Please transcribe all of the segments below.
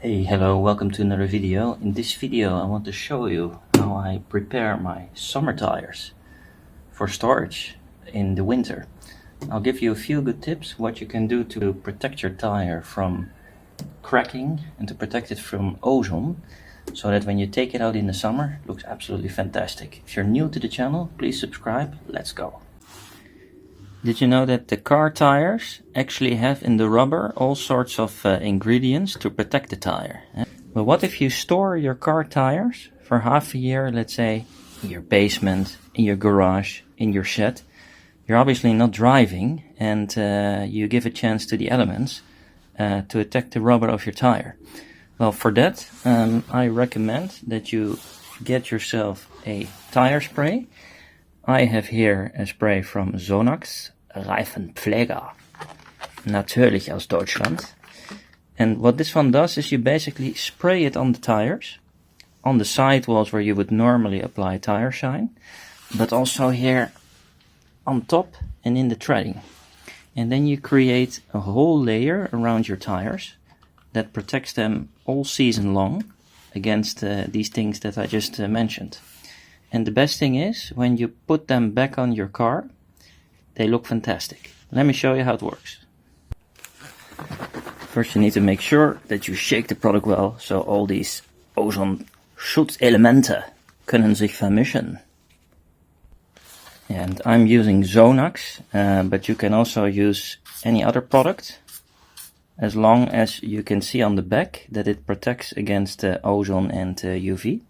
Hey, hello, welcome to another video. In this video I want to show you how I prepare my summer tires for storage in the winter. I'll give you a few good tips what you can do to protect your tire from cracking and to protect it from ozone, so that when you take it out in the summer it looks absolutely fantastic. If you're new to the channel, please subscribe. Let's go. Did you know that the car tires actually have in the rubber all sorts of ingredients to protect the tire? But what if you store your car tires for half a year, let's say, in your basement, in your garage, in your shed? You're obviously not driving, and you give a chance to the elements to attack the rubber of your tire. Well, for that, I recommend that you get yourself a tire spray. I have here a spray from Zonax, Reifenpfleger, natürlich aus Deutschland. And what this one does is you basically spray it on the tires, on the sidewalls where you would normally apply tire shine, but also here on top and in the treading. And then you create a whole layer around your tires that protects them all season long against these things that I just mentioned. And the best thing is, when you put them back on your car, they look fantastic. Let me show you how it works. First you need to make sure that you shake the product well, so all these ozone Schutzelemente können sich vermischen. And I'm using Zonax, but you can also use any other product, as long as you can see on the back that it protects against ozone and UV.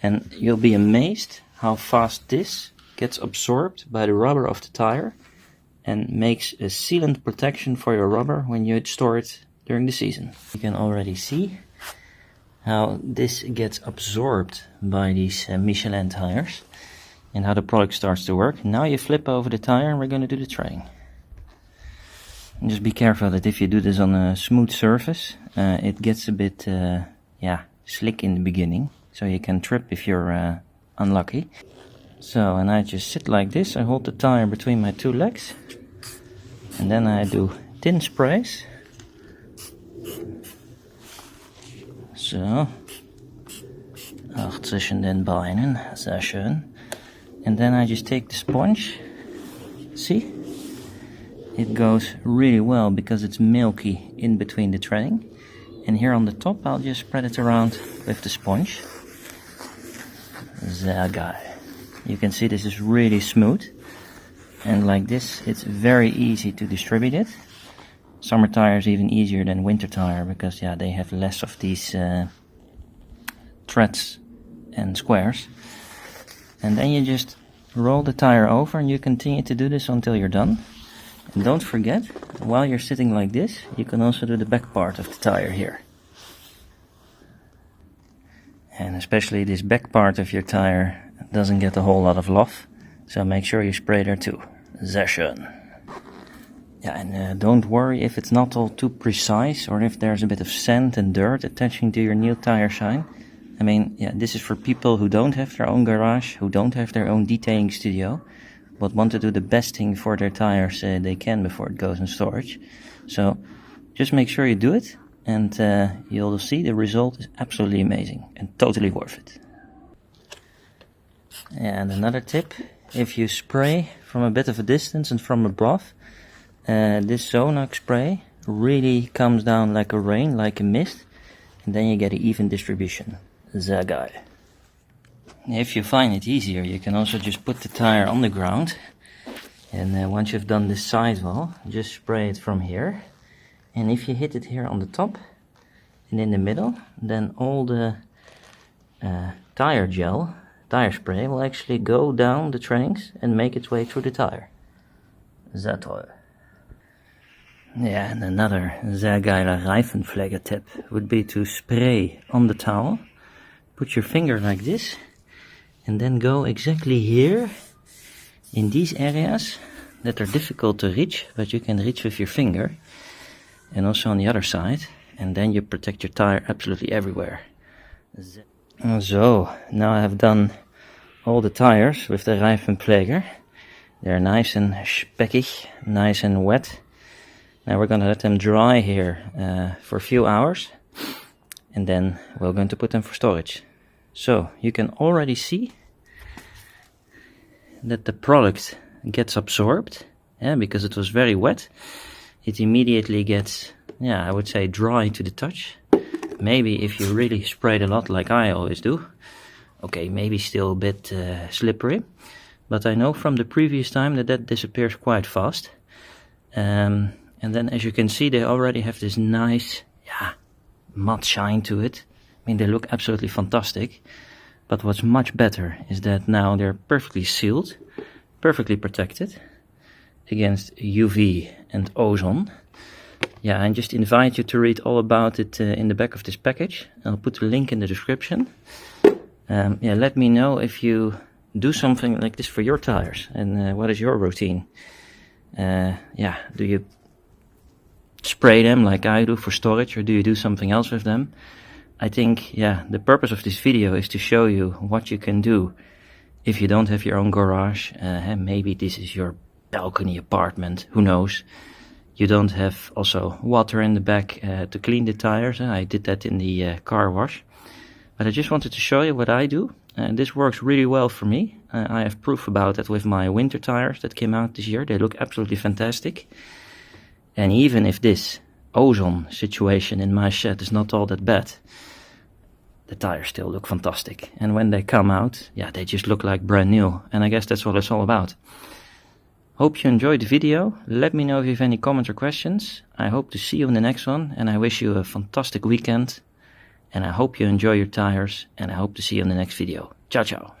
And you'll be amazed how fast this gets absorbed by the rubber of the tire and makes a sealant protection for your rubber when you store it during the season. You can already see how this gets absorbed by these Michelin tires and how the product starts to work. Now you flip over the tire and we're going to do the treading. And just be careful that if you do this on a smooth surface, it gets a bit slick in the beginning. So you can trip if you're unlucky. So, and I just sit like this. I hold the tire between my two legs. And then I do thin sprays. So, zwischen den Beinen, sehr schön. And then I just take the sponge. See? It goes really well because it's milky in between the treading. And here on the top I'll just spread it around with the sponge. Sehr geil. You can see this is really smooth, and like this it's very easy to distribute it. Summer tire is even easier than winter tire because they have less of these threads and squares. And then you just roll the tire over and you continue to do this until you're done. And don't forget, while you're sitting like this, you can also do the back part of the tire here. And especially this back part of your tire doesn't get a whole lot of love, so make sure you spray there too. Sehr schön. Yeah, and don't worry if it's not all too precise or if there's a bit of sand and dirt attaching to your new tire shine. I mean, this is for people who don't have their own garage, who don't have their own detailing studio, but want to do the best thing for their tires they can before it goes in storage. So just make sure you do it, and you'll see the result is absolutely amazing and totally worth it. And another tip, if you spray from a bit of a distance and from above, this Zonax spray really comes down like a rain, like a mist, and then you get an even distribution. Sehr geil. If you find it easier, you can also just put the tire on the ground, and once you've done this sidewall, just spray it from here. And if you hit it here on the top and in the middle, then all the tire spray will actually go down the treadings and make its way through the tire. Sehr toll. Yeah, and another sehr geiler Reifenpfleger tip would be to spray on the towel, put your finger like this, and then go exactly here in these areas that are difficult to reach, but you can reach with your finger, and also on the other side, and then you protect your tire absolutely everywhere. So, now I have done all the tires with the Reifenpfleger. They're nice and speckig, nice and wet. Now we're gonna let them dry here for a few hours. and then we're going to put them for storage. So you can already see that the product gets absorbed, because it was very wet. It immediately gets, I would say, dry to the touch. Maybe if you really spray it a lot like I always do, okay, maybe still a bit slippery, but I know from the previous time that disappears quite fast. And then as you can see, they already have this nice matte shine to it. I mean, they look absolutely fantastic. But what's much better is that now they're perfectly sealed, perfectly protected against UV and ozone. Yeah, I just invite you to read all about it in the back of this package. I'll put the link in the description. Let me know if you do something like this for your tires, and what is your routine. Do you spray them like I do for storage, or do you do something else with them? I think, the purpose of this video is to show you what you can do if you don't have your own garage. Maybe this is your balcony apartment, who knows. You don't have also water in the back to clean the tires. I did that in the car wash. But I just wanted to show you what I do. This works really well for me. I have proof about that with my winter tires that came out this year. They look absolutely fantastic. And even if this ozone situation in my shed is not all that bad, the tires still look fantastic. And when they come out, they just look like brand new. And I guess that's what it's all about. Hope you enjoyed the video. Let me know if you have any comments or questions. I hope to see you in the next one, and I wish you a fantastic weekend. And I hope you enjoy your tires, and I hope to see you in the next video. Ciao, ciao.